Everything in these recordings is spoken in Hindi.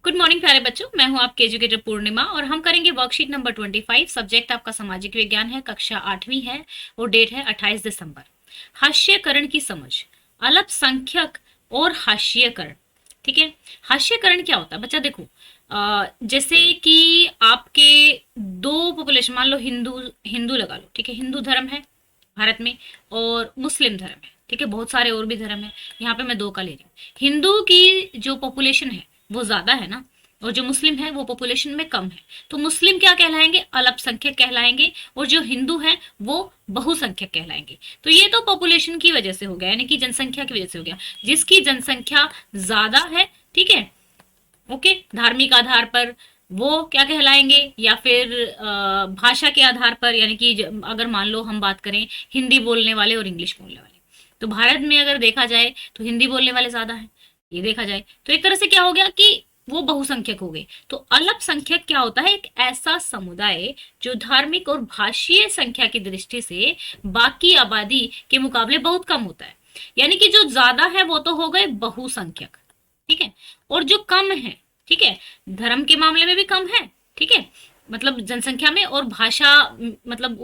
गुड मॉर्निंग प्यारे बच्चों, मैं हूं आपकी एजुकेटर पूर्णिमा और हम करेंगे वर्कशीट नंबर 25। सब्जेक्ट आपका सामाजिक विज्ञान है, कक्षा 8वीं है और डेट है 28 दिसंबर। हास्यकरण की समझ, अल्पसंख्यक और हास्यकरण। ठीक है, हास्यकरण क्या होता है बच्चा? देखो, जैसे कि आपके दो पॉपुलेशन, मान लो हिंदू हिंदू लगा लो, ठीक है, हिंदू धर्म है भारत में और मुस्लिम धर्म है, ठीक है, बहुत सारे और भी धर्म है, यहाँ पे मैं दो का ले रही हूँ। हिंदू की जो पॉपुलेशन है वो ज्यादा है ना, और जो मुस्लिम है वो पॉपुलेशन में कम है, तो मुस्लिम क्या कहलाएंगे? अल्पसंख्यक कहलाएंगे, और जो हिंदू है वो बहुसंख्यक कहलाएंगे। तो ये तो पॉपुलेशन की वजह से हो गया, यानी कि जनसंख्या की वजह से हो गया। जिसकी जनसंख्या ज्यादा है, ठीक है, ओके, धार्मिक आधार पर वो क्या कहलाएंगे, या फिर भाषा के आधार पर, यानी कि अगर मान लो हम बात करें हिंदी बोलने वाले और इंग्लिश बोलने वाले, तो भारत में अगर देखा जाए तो हिंदी बोलने वाले ज्यादा हैं। ये देखा जाए तो एक तरह से क्या हो गया कि वो बहुसंख्यक हो गए। तो अल्पसंख्यक क्या होता है? एक ऐसा समुदाय जो धार्मिक और भाषीय संख्या की दृष्टि से बाकी आबादी के मुकाबले बहुत कम होता है। यानी कि जो ज्यादा है वो तो हो गए बहुसंख्यक, ठीक है, और जो कम है, ठीक है, धर्म के मामले में भी कम है, ठीक है, मतलब जनसंख्या में, और भाषा, मतलब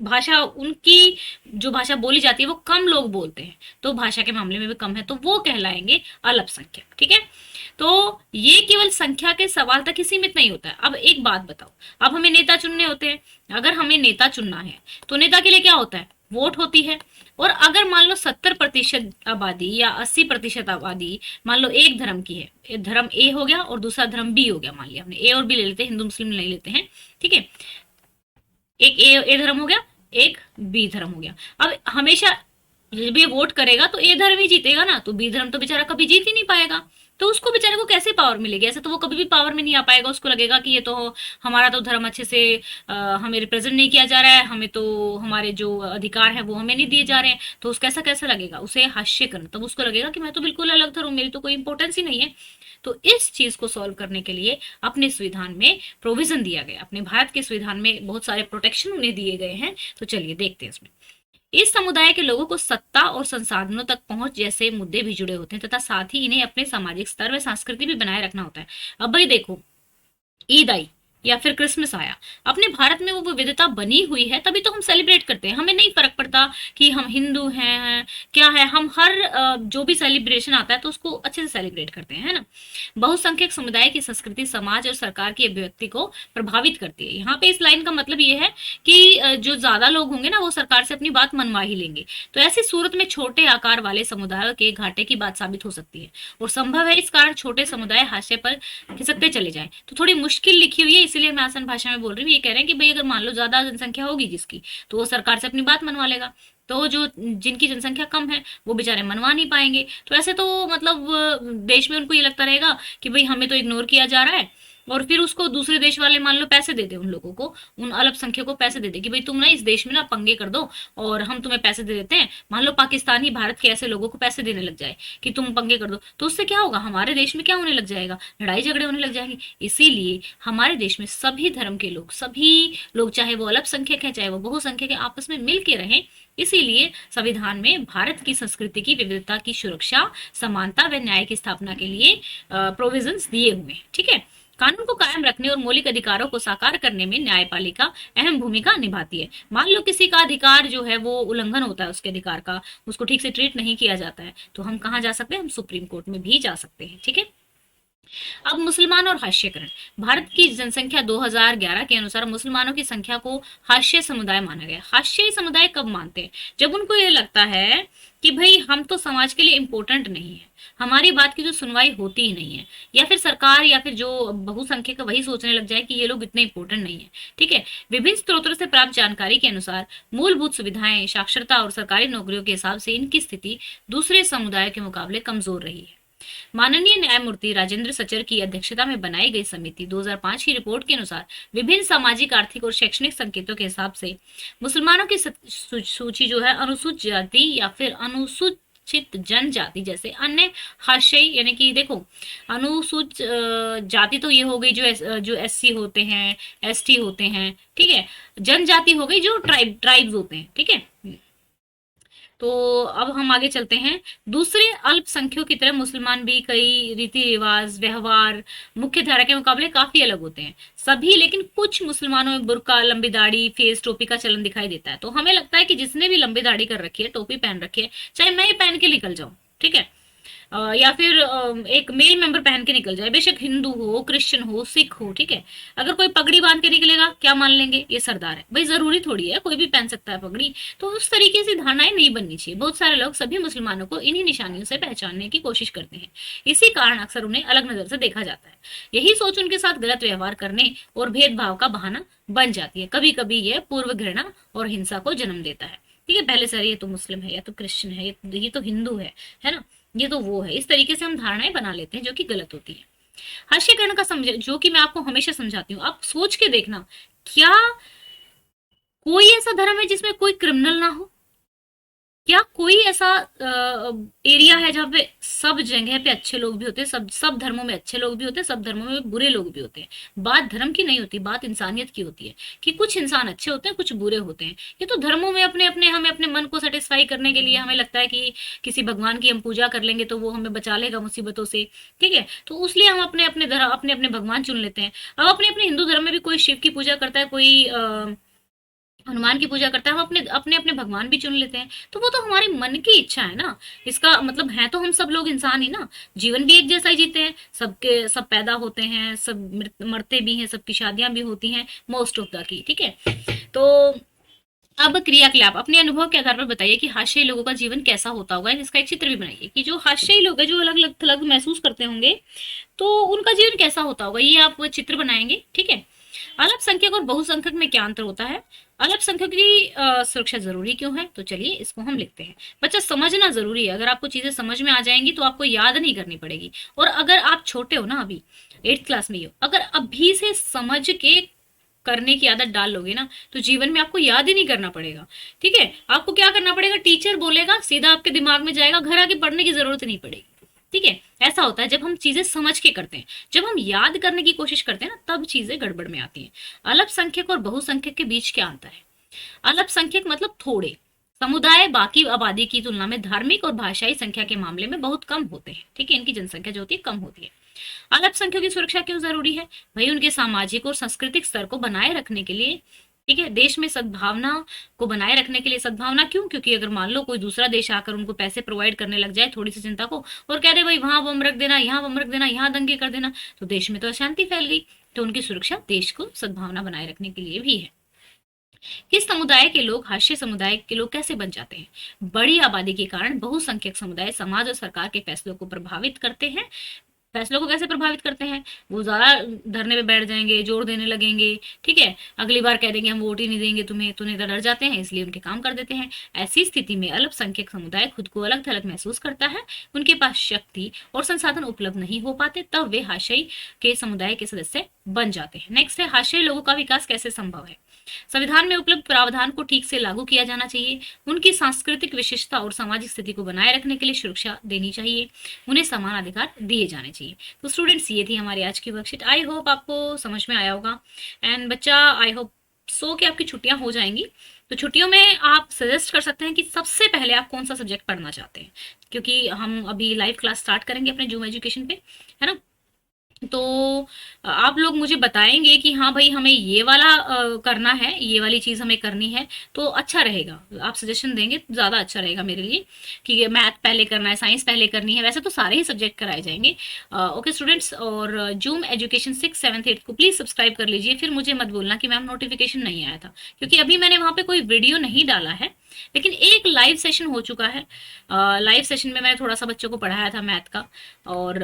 भाषा उनकी जो भाषा बोली जाती है वो कम लोग बोलते हैं, तो भाषा के मामले में भी कम है, तो वो कहलाएंगे अल्पसंख्यक। ठीक है, तो ये केवल संख्या के सवाल तक ही सीमित नहीं होता है। अब एक बात बताओ, अब हमें नेता चुनने होते हैं, अगर हमें नेता चुनना है तो नेता के लिए क्या होता है? वोट होती है। और अगर मान लो 70% आबादी या 80% आबादी मान लो एक धर्म की है, धर्म ए हो गया और दूसरा धर्म बी हो गया, मान लिया हमने ए और बी ले लेते हैं, हिंदू मुस्लिम नहीं लेते हैं, ठीक है, एक ए धर्म हो गया, एक बी धर्म हो गया। अब हमेशा जब ये वोट करेगा तो ए धर्म ही जीतेगा ना, तो बी धर्म तो बेचारा कभी जीत ही नहीं पाएगा। तो उसको बेचारे को कैसे पावर मिलेगी? ऐसे तो वो कभी भी पावर में नहीं आ पाएगा। उसको लगेगा कि ये तो हमारा तो धर्म अच्छे से हमें रिप्रेजेंट नहीं किया जा रहा है, हमें तो हमारे जो अधिकार है वो हमें नहीं दिए जा रहे हैं, तो उसको ऐसा कैसा लगेगा? उसे हास्य करना, तब उसको लगेगा कि मैं तो बिल्कुल अलग धर्म, मेरी तो कोई इंपॉर्टेंस ही नहीं है। तो इस चीज को सॉल्व करने के लिए अपने संविधान में प्रोविजन दिया गया, अपने भारत के संविधान में बहुत सारे प्रोटेक्शन उन्हें दिए गए हैं। तो चलिए देखते हैं इसमें। इस समुदाय के लोगों को सत्ता और संसाधनों तक पहुंच जैसे मुद्दे भी जुड़े होते हैं, तथा साथ ही इन्हें अपने सामाजिक स्तर व संस्कृति भी बनाए रखना होता है। अब भाई देखो, ईद आई या फिर क्रिसमस आया, अपने भारत में वो विविधता बनी हुई है, तभी तो हम सेलिब्रेट करते हैं। हमें नहीं फर्क पड़ता कि हम हिंदू हैं क्या है, हम हर जो भी सेलिब्रेशन आता है तो उसको अच्छे से सेलिब्रेट करते हैं, है ना। बहुसंख्यक समुदाय की संस्कृति समाज और सरकार की अभिव्यक्ति को प्रभावित करती है। यहाँ पे इस लाइन का मतलब ये है कि जो ज्यादा लोग होंगे ना वो सरकार से अपनी बात मनवा ही लेंगे। तो ऐसी सूरत में छोटे आकार वाले समुदायों के घाटे की बात साबित हो सकती है, और संभव है इस कारण छोटे समुदाय हाशिए पर खिसकते चले जाएं। तो थोड़ी मुश्किल लिखी हुई है, इसलिए मैं आसान भाषा में बोल रही हूँ। ये कह रहे हैं कि भाई अगर मान लो ज्यादा जनसंख्या होगी जिसकी, तो वो सरकार से अपनी बात मनवा लेगा, तो जो जिनकी जनसंख्या कम है वो बेचारे मनवा नहीं पाएंगे। तो ऐसे तो मतलब देश में उनको ये लगता रहेगा कि भाई हमें तो इग्नोर किया जा रहा है, और फिर उसको दूसरे देश वाले मान लो पैसे दे दे उन लोगों को, उन अल्पसंख्यकों को पैसे दे दे कि भाई तुम ना इस देश में ना पंगे कर दो और हम तुम्हें पैसे दे देते हैं। मान लो पाकिस्तान ही भारत के ऐसे लोगों को पैसे देने लग जाए कि तुम पंगे कर दो, तो उससे क्या होगा? हमारे देश में क्या होने लग जाएगा? लड़ाई झगड़े होने लग जाएंगे। इसीलिए हमारे देश में सभी धर्म के लोग, सभी लोग, चाहे वो अल्पसंख्यक है चाहे वो बहुसंख्यक है, आपस में मिल के रहें। इसीलिए संविधान में भारत की संस्कृति की विविधता की सुरक्षा, समानता व न्याय की स्थापना के लिए प्रोविजंस दिए हुए हैं। ठीक है, कानून को कायम रखने और मौलिक अधिकारों को साकार करने में न्यायपालिका अहम भूमिका निभाती है। मान लो किसी का अधिकार जो है वो उल्लंघन होता है, उसके अधिकार का, उसको ठीक से ट्रीट नहीं किया जाता है, तो हम कहाँ जा सकते हैं? हम सुप्रीम कोर्ट में भी जा सकते हैं। ठीक है, अब मुसलमान और हास्यकरण। भारत की जनसंख्या 2011 के अनुसार मुसलमानों की संख्या को हास्य समुदाय माना गया। हास्य समुदाय कब मानते हैं? जब उनको ये लगता है कि भाई हम तो समाज के लिए इम्पोर्टेंट नहीं है, हमारी बात की जो सुनवाई होती ही नहीं है, या फिर सरकार या फिर जो बहुसंख्यक वही सोचने लग जाए कि ये लोग इतने इंपॉर्टेंट नहीं है। ठीक है, विभिन्न स्रोतों से प्राप्त जानकारी के अनुसार मूलभूत सुविधाएं, साक्षरता और सरकारी नौकरियों के हिसाब से इनकी स्थिति दूसरे समुदायों के मुकाबले कमजोर रही है। माननीय न्यायमूर्ति राजेंद्र सचर की अध्यक्षता में बनाई गई समिति 2005 की रिपोर्ट के अनुसार विभिन्न सामाजिक, आर्थिक और शैक्षणिक संकेतों के हिसाब से मुसलमानों की सूची जो है अनुसूचित जाति या फिर अनुसूचित जनजाति जैसे अन्य हाशिए, यानी कि देखो अनुसूचित जाति तो ये हो गई जो एससी होते हैं, एसटी होते हैं, ठीक है, जनजाति हो गई जो ट्राइब्स होते हैं, ठीक है। तो अब हम आगे चलते हैं। दूसरे अल्पसंख्यकों की तरह मुसलमान भी कई रीति रिवाज व्यवहार मुख्य धारा के मुकाबले काफी अलग होते हैं। सभी लेकिन कुछ मुसलमानों में बुर्का, लंबी दाढ़ी, फेस, टोपी का चलन दिखाई देता है। तो हमें लगता है कि जिसने भी लंबी दाढ़ी कर रखी है, टोपी पहन रखी है, चाहे मैं ही पहन के निकल जाऊं, ठीक है, या फिर एक मेल मेंबर पहन के निकल जाए, बेशक हिंदू हो, क्रिश्चियन हो, सिख हो, ठीक है, अगर कोई पगड़ी बांध के निकलेगा, क्या मान लेंगे, ये सरदार है। भाई जरूरी थोड़ी है, कोई भी पहन सकता है पगड़ी। तो उस तरीके से धारणाएं नहीं बननी चाहिए। बहुत सारे लोग सभी मुसलमानों को इन्हीं निशानियों से पहचानने की कोशिश करते हैं। इसी कारण अक्सर उन्हें अलग नजर से देखा जाता है। यही सोच उनके साथ गलत व्यवहार करने और भेदभाव का बहाना बन जाती है। कभी कभी यह पूर्व घृणा और हिंसा को जन्म देता है। ठीक है, पहले से ये तो मुस्लिम है, या तो क्रिश्चियन है, ये तो हिंदू है ना, ये तो वो है। इस तरीके से हम धारणाएं बना लेते हैं जो कि गलत होती है। हास्यकरण का समझ, जो कि मैं आपको हमेशा समझाती हूँ, आप सोच के देखना, क्या कोई ऐसा धर्म है जिसमें कोई क्रिमिनल ना हो? क्या कोई ऐसा एरिया है जहाँ पे सब जगह पे अच्छे लोग भी होते हैं, सब धर्मों में अच्छे लोग भी होते हैं, सब धर्मों में बुरे लोग भी होते हैं? बात धर्म की नहीं होती, बात इंसानियत की होती है कि कुछ इंसान अच्छे होते हैं, कुछ बुरे होते हैं। ये तो धर्मों में अपने अपने हमें अपने मन को सेटिस्फाई करने के लिए हमें लगता है कि किसी भगवान की हम पूजा कर लेंगे तो वो हमें बचा लेगा मुसीबतों से, ठीक है, तो उसलिए हम अपने अपने धर्म, अपने अपने भगवान चुन लेते हैं। अब अपने अपने हिंदू धर्म में भी कोई शिव की पूजा करता है, कोई हनुमान की पूजा करता है, हम अपने अपने अपने भगवान भी चुन लेते हैं। तो वो तो हमारे मन की इच्छा है ना। इसका मतलब है तो हम सब लोग इंसान ही ना, जीवन भी एक जैसा ही जीते हैं, सबके सब पैदा होते हैं, सब मरते भी हैं, सबकी शादियां भी होती हैं, मोस्ट ऑफ द की, ठीक है। तो अब क्रियाकलाप अपने अनुभव के आधार पर बताइए कि हास्यी लोगों का जीवन कैसा होता होगा। इसका एक चित्र भी बनाइए कि जो हास्यी लोग हैं, जो अलग अलग थलग महसूस करते होंगे, तो उनका जीवन कैसा होता होगा, ये आप चित्र बनाएंगे, ठीक है। अल्पसंख्यक और बहुसंख्यक में क्या अंतर होता है? अल्पसंख्यक की सुरक्षा जरूरी क्यों है? तो चलिए इसको हम लिखते हैं। बच्चा समझना जरूरी है, अगर आपको चीजें समझ में आ जाएंगी तो आपको याद नहीं करनी पड़ेगी। और अगर आप छोटे हो ना, अभी 8th क्लास में ही हो, अगर अभी से समझ के करने की आदत डाल लोगे ना, तो जीवन में आपको याद ही नहीं करना पड़ेगा, ठीक है। आपको क्या करना पड़ेगा, टीचर बोलेगा सीधा आपके दिमाग में जाएगा, घर आके पढ़ने की जरूरत नहीं पड़ेगी, ठीक है। ऐसा होता है जब हम चीजें समझ के करते हैं। जब हम याद करने की कोशिश करते हैं ना, तब चीजें गड़बड़ में आती हैं। अल्पसंख्यक और बहुसंख्यक के बीच क्या अंतर है? अल्पसंख्यक मतलब थोड़े समुदाय बाकी आबादी की तुलना में धार्मिक और भाषाई संख्या के मामले में बहुत कम होते हैं, ठीक है, इनकी जनसंख्या जो होती है कम होती है। अल्पसंख्यकों की सुरक्षा क्यों जरूरी है? भाई उनके सामाजिक और सांस्कृतिक स्तर को बनाए रखने के लिए, ठीक है, देश में सद्भावना को बनाए रखने के लिए। सद्भावना क्यों? क्योंकि अगर मान लो कोई दूसरा देश आकर उनको पैसे प्रोवाइड करने लग जाए थोड़ी सी जनता को, और कह दे भाई वहां बम रख देना, यहाँ बम रख देना, यहाँ दंगे कर देना, तो देश में तो अशांति फैल गई। तो उनकी सुरक्षा देश को सद्भावना बनाए रखने के लिए भी है। किस समुदाय के लोग हास्य समुदाय के लोग कैसे बन जाते हैं? बड़ी आबादी के कारण बहुसंख्यक समुदाय समाज और सरकार के फैसलों को प्रभावित करते हैं। फैसलों को कैसे प्रभावित करते हैं? वो ज्यादा धरने पे बैठ जाएंगे, जोर देने लगेंगे, ठीक है, अगली बार कह देंगे हम वोट ही नहीं देंगे तुम्हें, तो नेता डर जाते हैं, इसलिए उनके काम कर देते हैं। ऐसी स्थिति में अल्पसंख्यक समुदाय खुद को अलग थलग महसूस करता है, उनके पास शक्ति और संसाधन उपलब्ध नहीं हो पाते, तब वे हाशिए के समुदाय के सदस्य बन जाते हैं। नेक्स्ट है, हाशिए लोगों का विकास कैसे संभव है? संविधान में उपलब्ध प्रावधान को ठीक से लागू किया जाना चाहिए, उनकी सांस्कृतिक विशेषता और सामाजिक स्थिति को बनाए रखने के लिए सुरक्षा देनी चाहिए, उन्हें समान अधिकार दिए जाने चाहिए। तो स्टूडेंट्स, ये थी हमारी आज की वर्कशीट। आई होप आपको समझ में आया होगा। एंड बच्चा, आई होप सो कि आपकी छुट्टियां हो जाएंगी। तो छुट्टियों में आप सजेस्ट कर सकते हैं कि सबसे पहले आप कौन सा सब्जेक्ट पढ़ना चाहते हैं, क्योंकि हम अभी लाइव क्लास स्टार्ट करेंगे अपने जूम एजुकेशन पे, है ना। तो आप लोग मुझे बताएंगे कि हाँ भाई हमें ये वाला करना है, ये वाली चीज हमें करनी है, तो अच्छा रहेगा। आप सजेशन देंगे तो ज्यादा अच्छा रहेगा मेरे लिए, कि मैथ पहले करना है, साइंस पहले करनी है। वैसे तो सारे ही सब्जेक्ट कराए जाएंगे। ओके स्टूडेंट्स, और जूम एजुकेशन 6, 7, 8 को प्लीज सब्सक्राइब कर लीजिए। फिर मुझे मत बोलना कि मैम नोटिफिकेशन नहीं आया था, क्योंकि अभी मैंने वहां पे कोई वीडियो नहीं डाला है, लेकिन एक लाइव सेशन हो चुका है। लाइव सेशन में मैंने थोड़ा सा बच्चों को पढ़ाया था मैथ का, और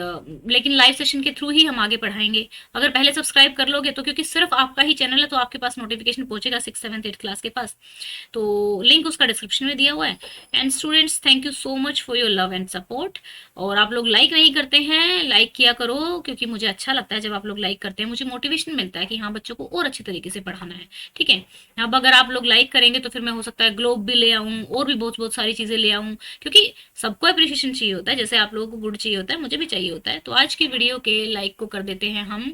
लेकिन लाइव सेशन के थ्रू ही हम आगे पढ़ाएंगे। अगर पहले सब्सक्राइब कर लोगे तो, क्योंकि सिर्फ आपका ही चैनल है, तो आपके पास नोटिफिकेशन पहुंचेगा 6, 7, 8 क्लास के पास। तो लिंक उसका डिस्क्रिप्शन में दिया हुआ है। And students, thank you so much for your love and support. और आप लोग लाइक नहीं करते हैं, लाइक किया करो, क्योंकि मुझे अच्छा लगता है जब आप लोग लाइक करते हैं, मुझे मोटिवेशन मिलता है कि हाँ बच्चों को और अच्छे तरीके से पढ़ाना है, ठीक है। अब अगर आप लोग लाइक करेंगे तो फिर मैं हो सकता है ग्लोब भी ले आऊँ, और भी बहुत बहुत सारी चीज़ें ले आऊँ, क्योंकि सबको अप्रिशिएशन चाहिए होता है, जैसे आप लोगों को गुड चाहिए होता है, मुझे भी चाहिए होता है। तो आज की वीडियो के लाइक को कर देते हैं हम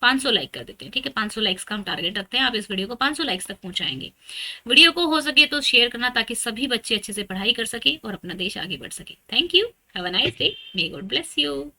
500 लाइक कर देते हैं, ठीक है। 500 लाइक्स का हम टारगेट रखते हैं, आप इस वीडियो को 500 लाइक्स तक पहुंचाएंगे। वीडियो को हो सके तो शेयर करना, ताकि सभी बच्चे अच्छे से पढ़ाई कर सके और अपना देश आगे बढ़ सके। Thank you, have a nice day, may God bless you.